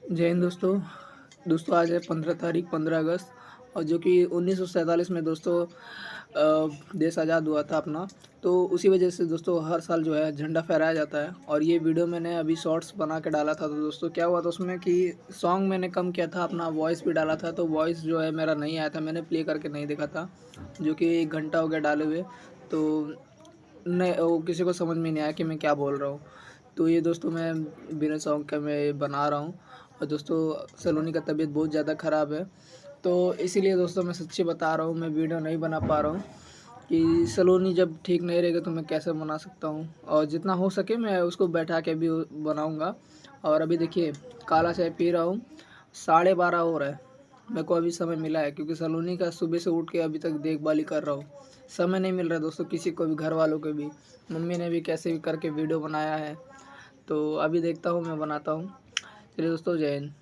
जय हिंद दोस्तों। दोस्तों आज है 15 तारीख 15 अगस्त और जो कि 1947 में दोस्तों देश आज़ाद हुआ था अपना। तो उसी वजह से दोस्तों हर साल जो है झंडा फहराया जाता है। और ये वीडियो मैंने अभी शॉर्ट्स बना के डाला था। तो दोस्तों क्या हुआ था उसमें कि सॉन्ग मैंने कम किया था, अपना वॉइस भी डाला था। तो वॉइस जो है मेरा नहीं आया था, मैंने प्ले करके नहीं देखा था, जो कि 1 घंटा हो गया डाले हुए। तो नहीं, वो किसी को समझ में नहीं आया कि मैं क्या बोल रहा हूँ। तो ये दोस्तों मैं बिना सॉन्ग के मैं बना रहा हूँ। और दोस्तों सलोनी का तबीयत बहुत ज़्यादा ख़राब है, तो इसीलिए दोस्तों मैं सच्ची बता रहा हूँ, मैं वीडियो नहीं बना पा रहा हूँ कि सलोनी जब ठीक नहीं रहेगा तो मैं कैसे बना सकता हूँ। और जितना हो सके मैं उसको बैठा के भी बनाऊँगा। और अभी देखिए काला चाय पी रहा हूँ, 12:30 हो रहा है। मेरे को अभी समय मिला है क्योंकि सलोनी का सुबह से उठ के अभी तक देखभाल ही कर रहा हूँ। समय नहीं मिल रहा है दोस्तों किसी को भी, घर वालों को भी। मम्मी ने भी कैसे भी करके वीडियो बनाया है, तो अभी देखता हूँ मैं बनाता हूँ। चलिए दोस्तों, जय हिंद।